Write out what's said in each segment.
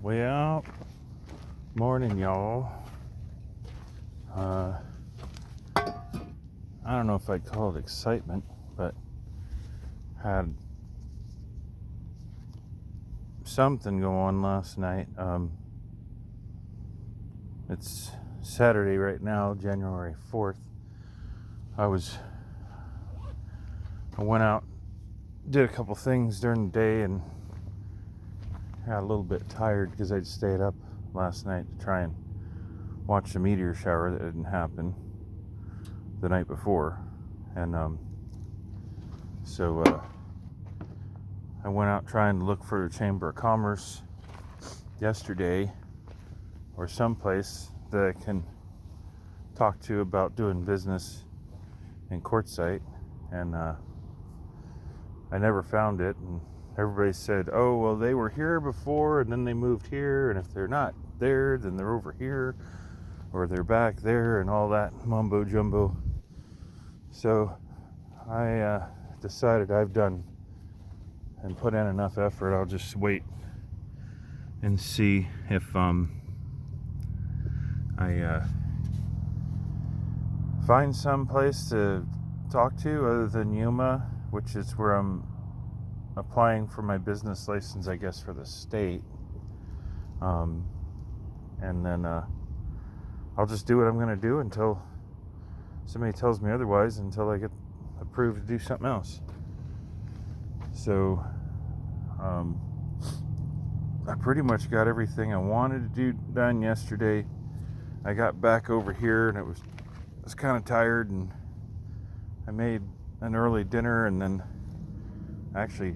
Well, morning, y'all. I don't know if I'd call it excitement, but had something go on last night. It's Saturday right now, January 4th. I went out, did a couple things during the day, and got a little bit tired because I'd stayed up last night to try and watch the meteor shower that didn't happen the night before. And so I went out trying to look for the Chamber of Commerce yesterday, or someplace that I can talk to about doing business in Quartzsite, and I never found it. And everybody said, oh, well, they were here before and then they moved here, and if they're not there, then they're over here, or they're back there, and all that mumbo jumbo. So I decided I've done and put in enough effort. I'll just wait and see if I find some place to talk to other than Yuma, which is where I'm applying for my business license, I guess, for the state. And then I'll just do what I'm going to do until somebody tells me otherwise, until I get approved to do something else. So I pretty much got everything I wanted to do done yesterday. I got back over here and I was kind of tired, and I made an early dinner, and then I actually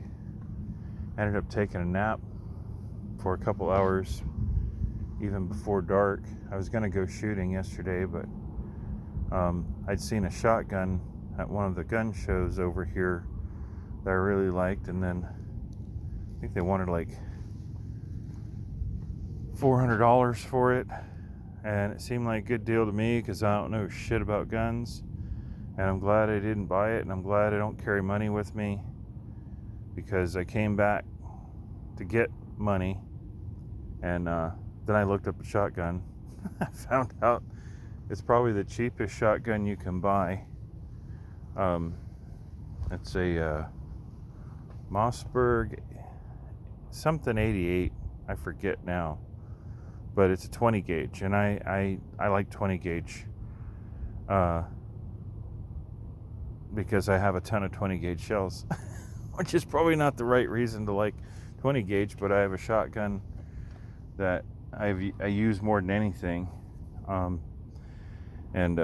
ended up taking a nap for a couple hours even before dark. I was going to go shooting yesterday, but I'd seen a shotgun at one of the gun shows over here that I really liked, and then I think they wanted like $400 for it, and it seemed like a good deal to me because I don't know shit about guns, and I'm glad I didn't buy it, and I'm glad I don't carry money with me, because I came back to get money, and then I looked up a shotgun. I found out it's probably the cheapest shotgun you can buy. It's a Mossberg something 88, I forget now, but it's a 20 gauge, and I like 20 gauge because I have a ton of 20 gauge shells, which is probably not the right reason to like 20 gauge, but I have a shotgun that I use more than anything, and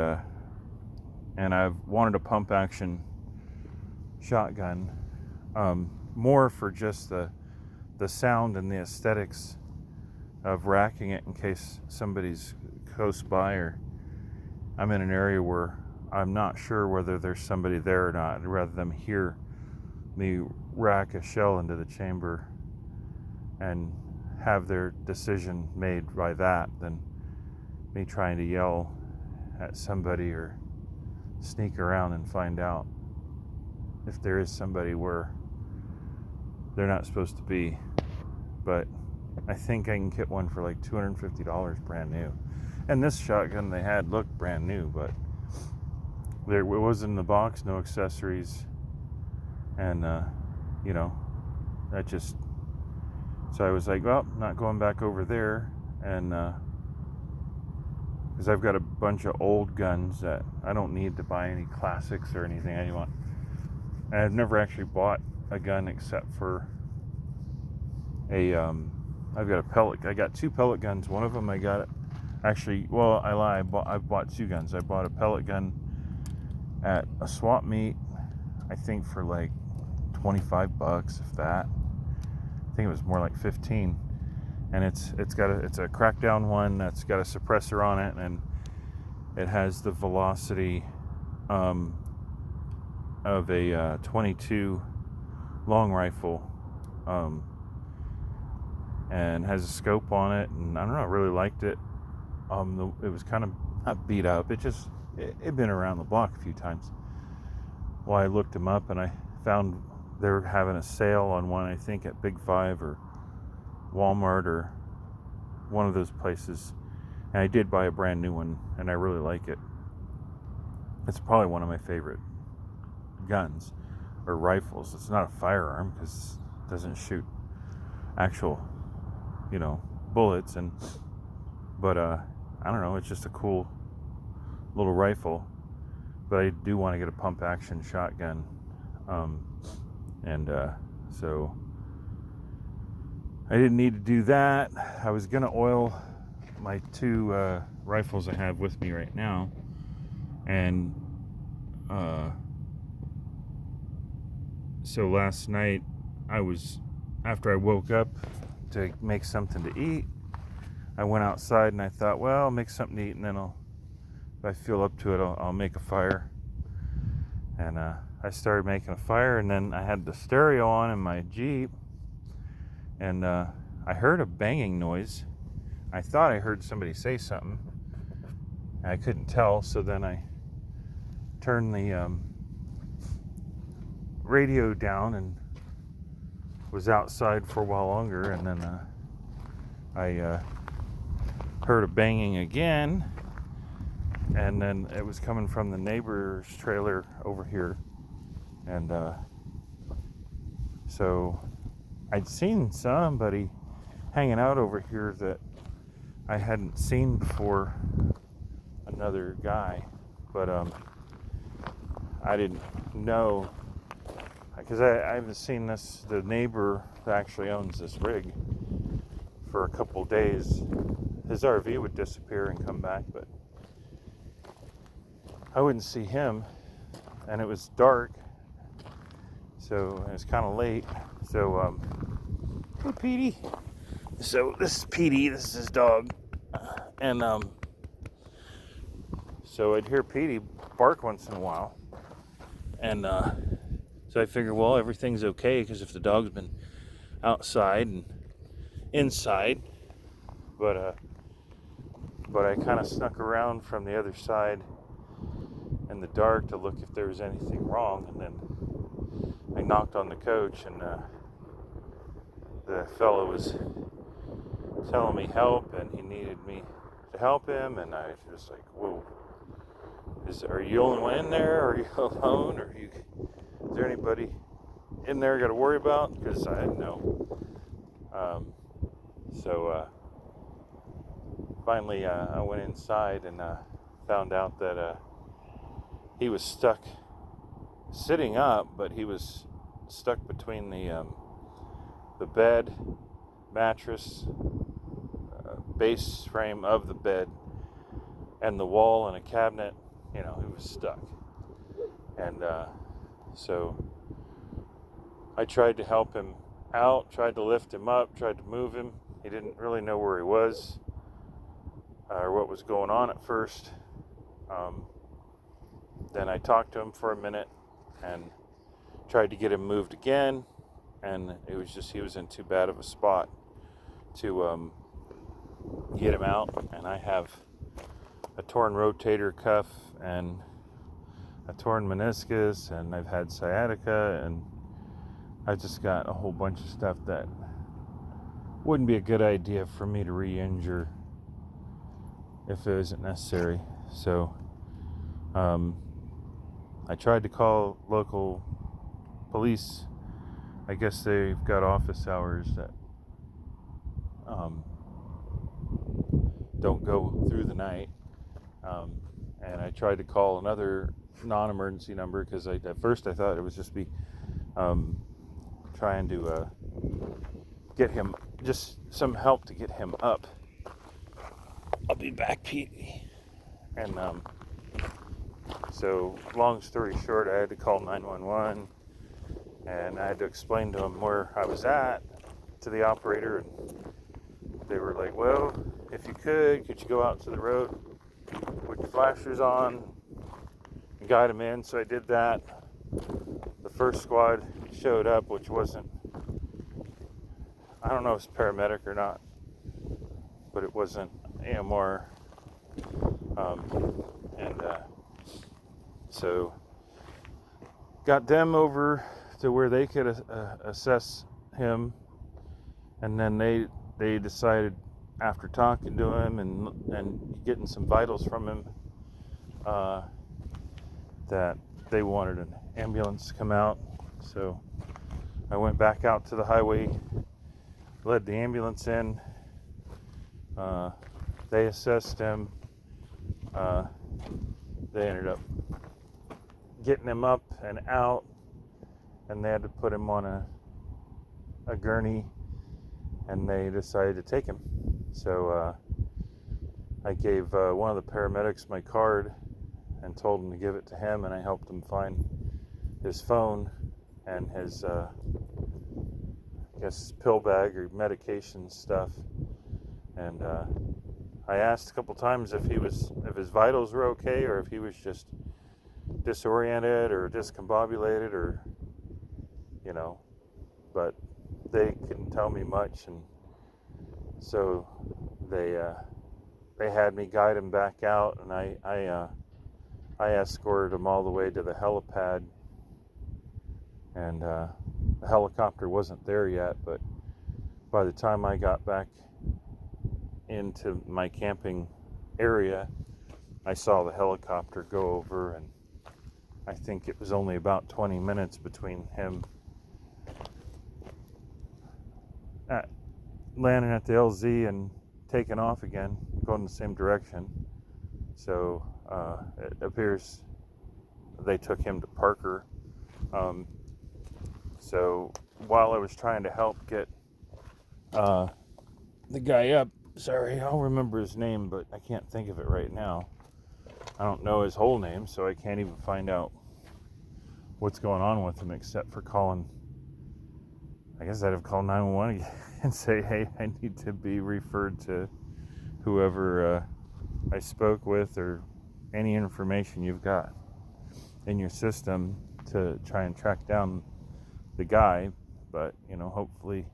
I've wanted a pump action shotgun, more for just the sound and the aesthetics of racking it in case somebody's close by, or I'm in an area where I'm not sure whether there's somebody there or not. I'd rather them hear me rack a shell into the chamber and have their decision made by that than me trying to yell at somebody or sneak around and find out if there is somebody where they're not supposed to be. But I think I can get one for like $250 brand new. And this shotgun they had looked brand new, but it was in the box, no accessories, and that just, so I was like, well, not going back over there, and because I've got a bunch of old guns that I don't need to buy any classics or anything I want. And I've never actually bought a gun except for I've got a pellet. I got two pellet guns. One of them I got, actually, well, I lie. I've bought two guns. I bought a pellet gun at a swap meet, I think for like $25, if that. I think it was more like 15. And it's a crackdown one that's got a suppressor on it, and it has the velocity of a 22 long rifle, and has a scope on it, and I don't know, I really liked it. It was kind of not beat up, it'd been around the block a few times. Well, I looked them up and I found they were having a sale on one, I think at Big Five or Walmart or one of those places, and I did buy a brand new one, and I really like it. It's probably one of my favorite guns or rifles. It's not a firearm because it doesn't shoot actual, bullets, but I don't know. It's just a cool little rifle. But I do want to get a pump action shotgun, so I didn't need to do that. I was gonna oil my two rifles I have with me right now, and so last night after I woke up to make something to eat, I went outside and I thought, well, I'll make something to eat, and then if I feel up to it, I'll make a fire. And I started making a fire, and then I had the stereo on in my Jeep, and I heard a banging noise. I thought I heard somebody say something. I couldn't tell, so then I turned the radio down and was outside for a while longer, and then I heard a banging again, and then it was coming from the neighbor's trailer over here, and so I'd seen somebody hanging out over here that I hadn't seen before, another guy, but I didn't know, because I haven't seen the neighbor that actually owns this rig, for a couple days. His RV would disappear and come back, but I wouldn't see him, and it was dark, so it was kind of late. So hey Petey. So this is Petey, this is his dog, and so I'd hear Petey bark once in a while, and so I figured, well, everything's okay, because if the dog's been outside and inside, but I kind of snuck around from the other side in the dark to look if there was anything wrong, and then I knocked on the coach, and the fellow was telling me help, and he needed me to help him, and I was just like, whoa, are you the only one in there? Are you alone? Is there anybody in there I got to worry about? Because I didn't know. So finally I went inside and found out that he was stuck sitting up, but he was stuck between the bed, mattress, base frame of the bed, and the wall and a cabinet. He was stuck. And so I tried to help him out, tried to lift him up, tried to move him. He didn't really know where he was or what was going on at first. Then I talked to him for a minute and tried to get him moved again, and it was just, he was in too bad of a spot to get him out. And I have a torn rotator cuff and a torn meniscus, and I've had sciatica, and I've just got a whole bunch of stuff that wouldn't be a good idea for me to re-injure if it isn't necessary. So I tried to call local police. I guess they've got office hours that don't go through the night, and I tried to call another non-emergency number, because at first I thought it was just be trying to get him, just some help to get him up. I'll be back, Pete. And so long story short, I had to call 911, and I had to explain to him where I was at to the operator, and they were like, well, if you could you go out to the road with your flashers on and guide him in? So I did that. The first squad showed up, which wasn't, I don't know if it's paramedic or not, but it wasn't AMR, so got them over to where they could assess him, and then they decided after talking to him and getting some vitals from him, that they wanted an ambulance to come out. So I went back out to the highway, led the ambulance in. They assessed him. They ended up getting him up and out, and they had to put him on a gurney, and they decided to take him. So I gave one of the paramedics my card and told him to give it to him, and I helped him find his phone and his I guess pill bag or medication stuff. And I asked a couple times if his vitals were okay, or if he was just disoriented or discombobulated, or but they couldn't tell me much, and so they had me guide him back out, and I escorted him all the way to the helipad, and the helicopter wasn't there yet, but by the time I got back into my camping area, I saw the helicopter go over, and I think it was only about 20 minutes between him landing at the LZ and taking off again, going the same direction. So it appears they took him to Parker. So while I was trying to help get the guy up, sorry, I'll remember his name, but I can't think of it right now. I don't know his whole name, so I can't even find out what's going on with him, except for calling. I guess I'd have called 911 again and say, hey, I need to be referred to whoever I spoke with, or any information you've got in your system to try and track down the guy. But hopefully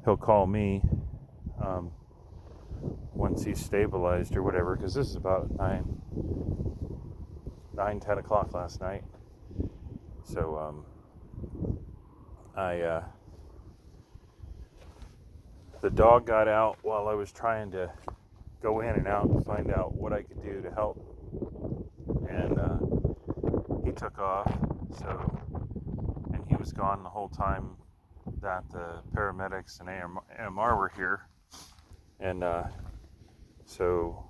he'll call me once he's stabilized or whatever, because this is about 10 o'clock last night. So the dog got out while I was trying to go in and out to find out what I could do to help, and he took off. And he was gone the whole time that the paramedics and AMR were here, and so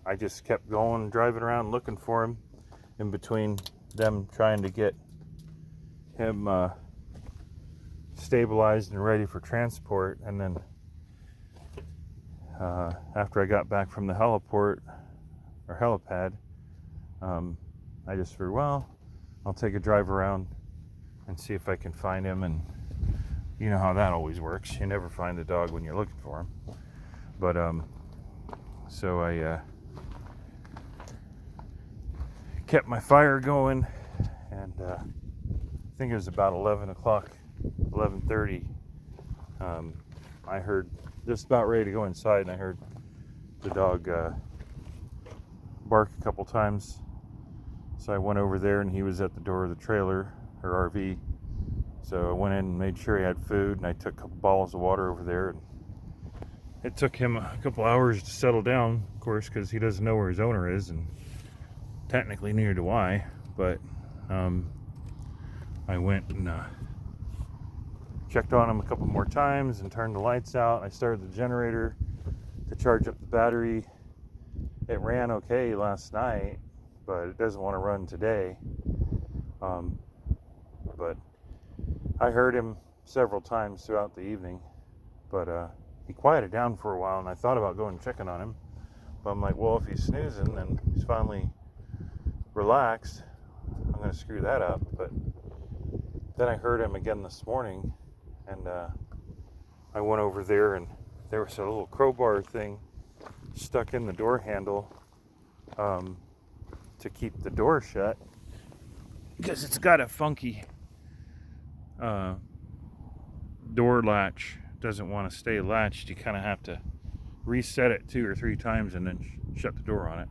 I just kept going, driving around looking for him, in between them trying to get him stabilized and ready for transport. And then after I got back from the helipad, I just figured, well, I'll take a drive around and see if I can find him. And you know how that always works. You never find the dog when you're looking for him. But so I kept my fire going, and I think it was about 11:30. I heard, just about ready to go inside, and I heard the dog bark a couple times. So I went over there, and he was at the door of the trailer or RV. So I went in and made sure he had food, and I took a couple bottles of water over there. And it took him a couple hours to settle down, of course, because he doesn't know where his owner is, and technically neither do I. But I went and checked on him a couple more times and turned the lights out. I started the generator to charge up the battery. It ran okay last night, but it doesn't want to run today. But I heard him several times throughout the evening, but he quieted down for a while, and I thought about going and checking on him. But I'm like, well, if he's snoozing and he's finally relaxed, I'm going to screw that up. But then I heard him again this morning, and I went over there, and there was a little crowbar thing stuck in the door handle to keep the door shut, because it's got a funky door latch. Doesn't want to stay latched. You kind of have to reset it 2 or 3 times and then shut the door on it.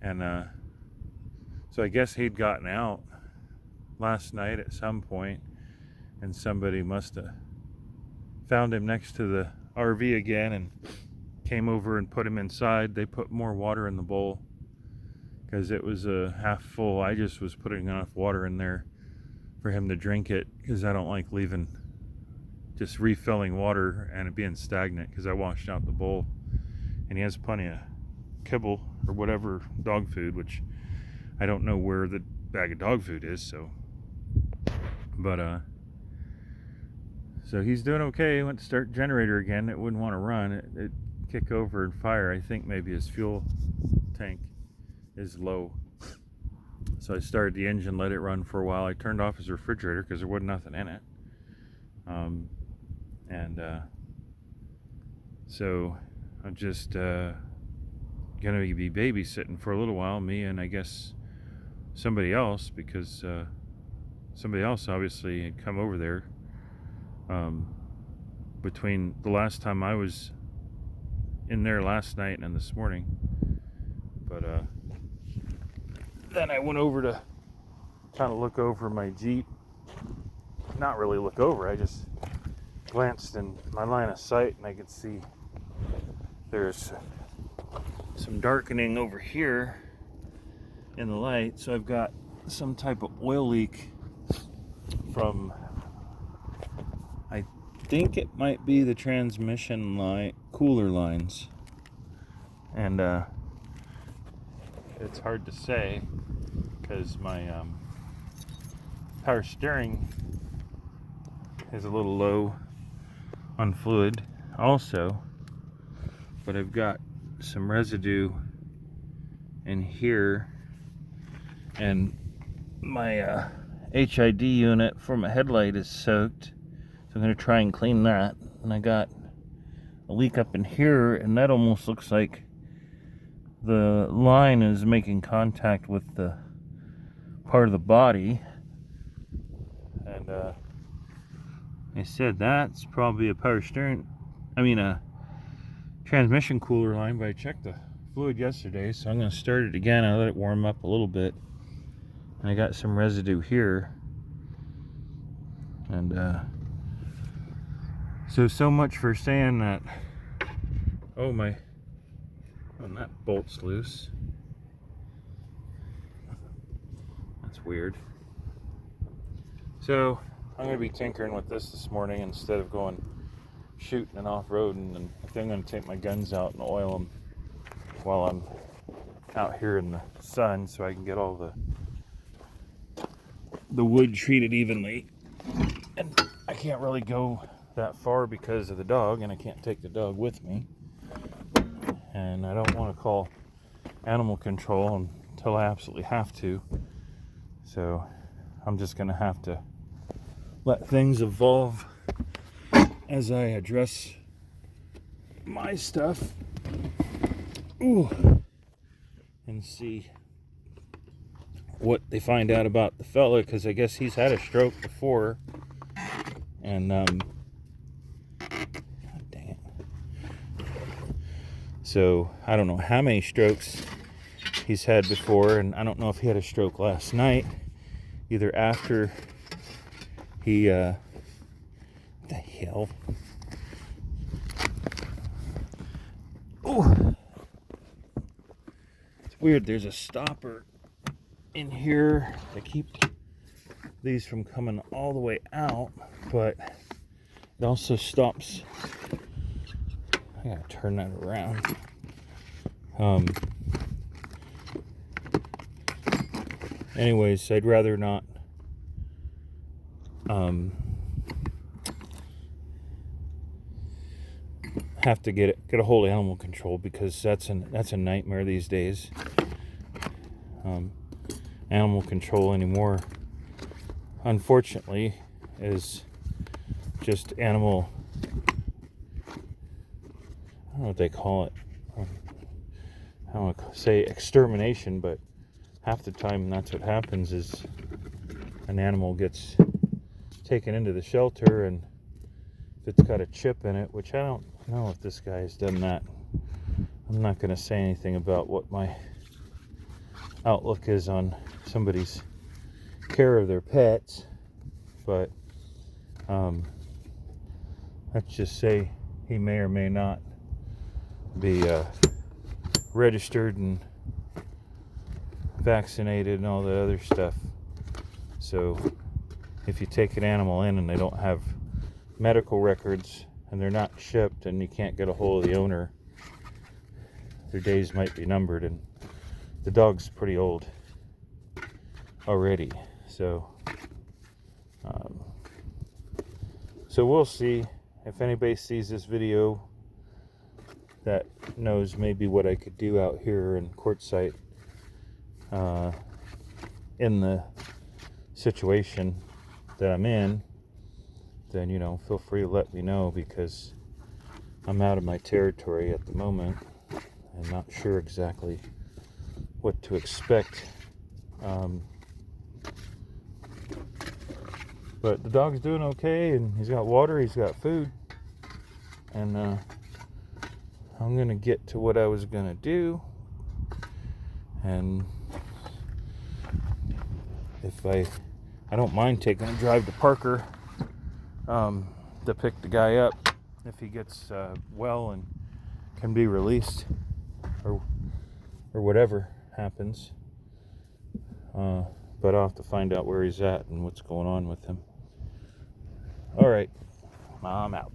And so I guess he'd gotten out last night at some point, and somebody must have found him next to RV again and came over and put him inside. They put more water in the bowl because it was half full. I just was putting enough water in there for him to drink it because I don't like leaving, just refilling water and it being stagnant, because I washed out the bowl. And he has plenty of kibble or whatever dog food, which I don't know where the bag of dog food is, so he's doing okay. He went to start generator again. It wouldn't want to run. It kick over and fire. I think maybe his fuel tank is low. So I started the engine, let it run for a while. I turned off his refrigerator because there wasn't nothing in it. So I'm just gonna be babysitting for a little while, me and I guess somebody else, because somebody else obviously had come over there between the last time I was in there last night and this morning. But then I went over to kind of look over my Jeep. Not really look over, I just glanced in my line of sight and I could see there's some darkening over here in the light. So I've got some type of oil leak from, I think it might be the transmission line, cooler lines. And it's hard to say because my power steering is a little low on fluid also, but I've got some residue in here, and my HID unit for my headlight is soaked, so I'm going to try and clean that. And I got a leak up in here, and that almost looks like the line is making contact with the part of the body. And I said that's probably a power steering, a transmission cooler line, but I checked the fluid yesterday, so I'm going to start it again. I let it warm up a little bit, and I got some residue here. And so much for saying that. Oh, that bolt's loose. That's weird. So I'm going to be tinkering with this morning instead of going shooting and off-roading. And I think I'm going to take my guns out and oil them while I'm out here in the sun, so I can get all the wood treated evenly. And I can't really go that far because of the dog, and I can't take the dog with me. And I don't want to call animal control until I absolutely have to. So I'm just going to have to let things evolve as I address my stuff. And see what they find out about the fella, because I guess he's had a stroke before. And God dang it. So I don't know how many strokes he's had before, and I don't know if he had a stroke last night, either after he what the hell? Oh, it's weird. There's a stopper in here to keep these from coming all the way out, but it also stops. I gotta turn that around. Anyways, I'd rather not have to get a hold of animal control, because that's a nightmare these days. Animal control anymore, unfortunately, is just animal, I don't know what they call it. I don't want to say extermination, but half the time that's what happens, is an animal gets taken into the shelter, and if it's got a chip in it, which I don't know if this guy has done that. I'm not going to say anything about what my outlook is on somebody's care of their pets, but let's just say he may or may not be registered and vaccinated and all the other stuff. So if you take an animal in and they don't have medical records and they're not shipped and you can't get a hold of the owner, their days might be numbered, and the dog's pretty old already. So we'll see. If anybody sees this video that knows maybe what I could do out here in Quartzsite in the situation that I'm in, then, you know, feel free to let me know, because I'm out of my territory at the moment. I'm not sure exactly what to expect. But the dog's doing okay, and he's got water, he's got food, and I'm gonna get to what I was gonna do. And if I don't mind taking a drive to Parker to pick the guy up if he gets well and can be released, or whatever happens. But I'll have to find out where he's at and what's going on with him. All right, I'm out.